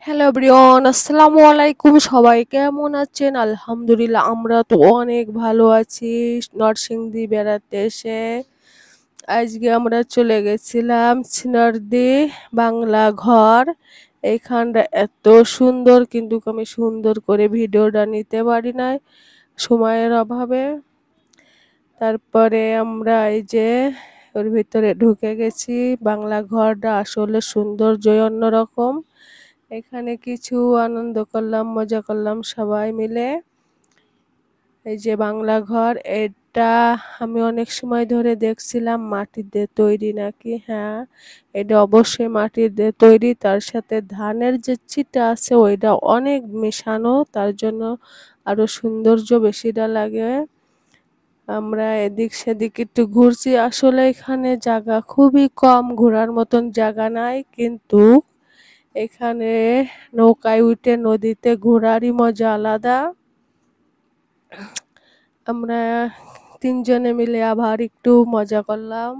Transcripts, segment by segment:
Hello everyone, আসসালামু আলাইকুম। সবাই কেমন আছেন? আলহামদুলিল্লাহ, আমরা তো অনেক ভালো আছি। নরসিংদী বেড়াতে এসে আজকে আমরা চলে গেছিলাম ছিনারদি বাংলা ঘর। এইখানটা এত সুন্দর, কিন্তু আমি সুন্দর করে ভিডিওটা নিতে পারি নাই সময়ের অভাবে। তারপরে আমরা এই যে ওর ভিতরে ঢুকে গেছি। বাংলা ঘরটা আসলে সৌন্দর্যই অন্যরকম। এখানে কিছু আনন্দ করলাম, মজা করলাম সবাই মিলে। এই যে বাংলা ঘর, এটা আমি অনেক সময় ধরে দেখছিলাম মাটির দিয়ে তৈরি নাকি। হ্যাঁ, এটা অবশ্যই মাটির দিয়ে তৈরি। তার সাথে ধানের যে ছিটা আছে ওইটা অনেক মেশানো, তার জন্য আরো সৌন্দর্য বেশিটা লাগে। আমরা এদিক সেদিক একটু ঘুরছি। আসলে এখানে জায়গা খুবই কম, ঘোরার মতন জায়গা নাই, কিন্তু এখানে নৌকায় উঠে নদীতে ঘোরারই মজা আলাদা। আমরা তিনজনে মিলে আবার একটু মজা করলাম।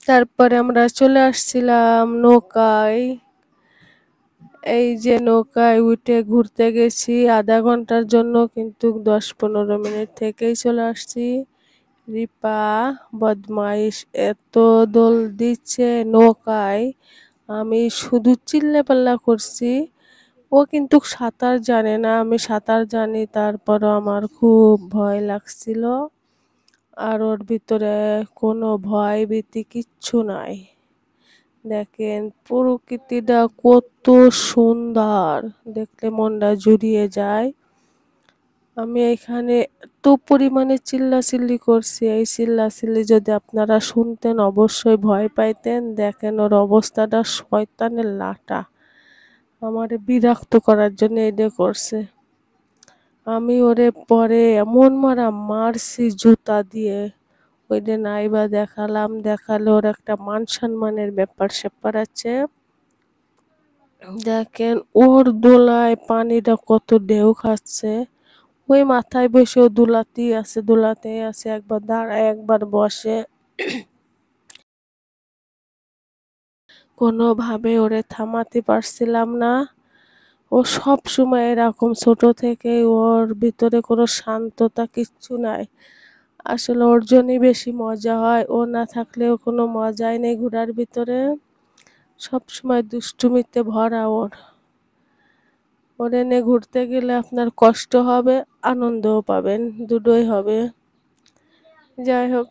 তারপরে আমরা চলে আসছিলাম নৌকায়। এই যে নৌকায় উঠে ঘুরতে গেছি আধা ঘন্টার জন্য, কিন্তু 10-15 মিনিট থেকেই চলে আসছি। রিপা বদমাইশ এত দোল দিচ্ছে নৌকায়, আমি শুধু চিল্লা পাল্লা করছি। ও কিন্তু সাঁতার জানে না, আমি সাঁতার জানি, তারপরও আমার খুব ভয় লাগছিল। আর ওর ভিতরে কোনো ভয় ভীতি কিচ্ছু নাই। দেখেন প্রকৃতিটা কত সুন্দর, দেখলে মনটা জুড়িয়ে যায়। আমি এখানে এত পরিমাণে চিল্লাচিল্লি করছি, এই চিল্লাচিল্লি যদি আপনারা শুনতেন অবশ্যই ভয় পাইতেন। দেখেন ওর অবস্থাটা শয়তানের লাটা, আমারে বিরক্ত করার জন্য এটা করছে। আমি ওরে পরে এমন মারা মারছি জুতা দিয়ে, ওইটা নাইবা দেখালাম, দেখালে ওর একটা মান সম্মানের ব্যাপার স্যাপার আছে। দেখেন ওর দোলায় পানিটা কত ঢেউ খাচ্ছে। ওই মাথায় বসে ও দুলাতেই আছে, দুলাতেই আছে, একবার দাঁড়ায় একবার বসে। কোনোভাবে ওরে থামাতে পারছিলাম না। ও সব সময় এরকম, ছোট থেকে ওর ভিতরে কোনো শান্ততা কিচ্ছু নাই। আসলে ওর জন্যই বেশি মজা হয়, ও না থাকলেও কোনো মজাই নেই ঘোরার ভিতরে। সব সময় দুষ্টুমিতে ভরা ওর। ওর এনে ঘুরতে গেলে আপনার কষ্ট হবে, আনন্দও পাবেন, দুটোই হবে। যাই হোক,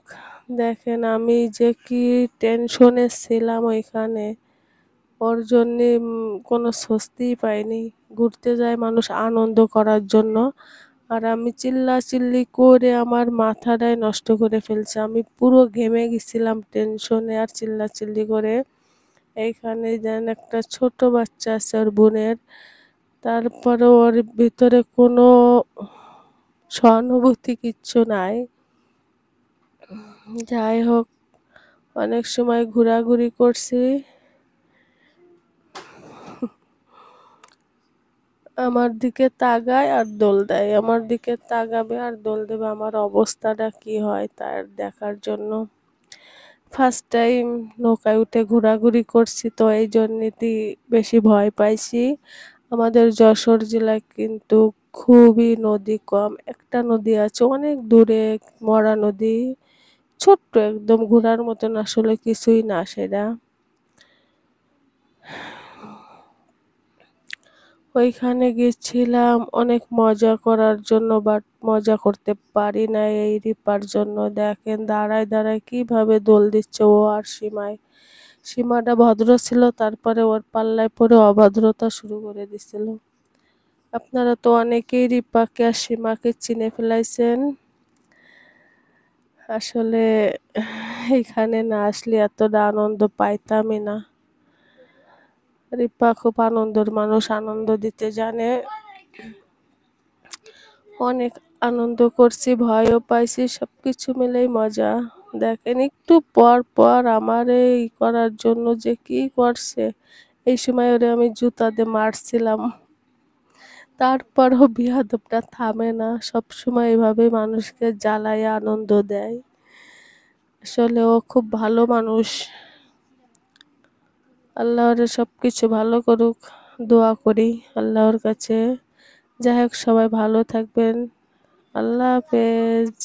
দেখেন আমি যে কি টেনশনে ছিলাম ওইখানে, ওর জন্যে কোনো স্বস্তিই পাইনি। ঘুরতে যায় মানুষ আনন্দ করার জন্য, আর আমি চিল্লাচিল্লি করে আমার মাথাটাই নষ্ট করে ফেলছে। আমি পুরো ঘেমে গেছিলাম টেনশনে আর চিল্লাচিল্লি করে। এইখানে যেন একটা ছোট বাচ্চা আছে ওর বোনের, তারপরে ওর ভিতরে কোনো সহানুভূতি কিচ্ছু নাই। যাই হোক, অনেক সময় ঘোরাঘুরি করছি। আমার দিকে তাকায় আর দোল দেয়, আমার দিকে তাকাবে আর দোল দেবে, আমার অবস্থাটা কি হয় তার দেখার জন্য। ফার্স্ট টাইম নৌকায় উঠে ঘোরাঘুরি করছি, তো এই জন্যেই বেশি ভয় পাইছি। আমাদের যশোর জেলায় কিন্তু খুবই নদী কম, একটা নদী আছে অনেক দূরে, মরা নদী, ছোট্ট একদম, ঘোরার মতন আসলে কিছুই না সেটা। ওইখানে গেছিলাম অনেক মজা করার জন্য, বাট মজা করতে পারি না এই রিপার জন্য। দেখেন দাঁড়ায় দাঁড়ায় কিভাবে দোল দিচ্ছে ও আর সীমায়। সীমাটা ভদ্র ছিল, তারপরে ওর পাল্লায় পরে অভদ্রতা শুরু করে দিছিল। আপনারা তো অনেকেই রিপাকে আর সীমাকে চিনে ফেলাইছেন। আসলে এখানে না আসলে এতটা আনন্দ পাইতামই না। রিপা খুব আনন্দের মানুষ, আনন্দ দিতে জানে। অনেক আনন্দ করছি, ভয়ও পাইছি, সবকিছু মিলেই মজা। দেখেন একটু পর পর আমার এই করার জন্য যে কি করছে। এই সময় ওরে আমি জুতা দিয়ে মারছিলাম, তারপরও বিয়াদবটা থামে না, সব সময় এভাবে মানুষকে জ্বালায় আনন্দ দেয়। আসলে ও খুব ভালো মানুষ। আল্লাহর সবকিছু ভালো করুক, দোয়া করি আল্লাহর কাছে। যাই হোক, সবাই ভালো থাকবেন। আল্লাহ হাফেজ।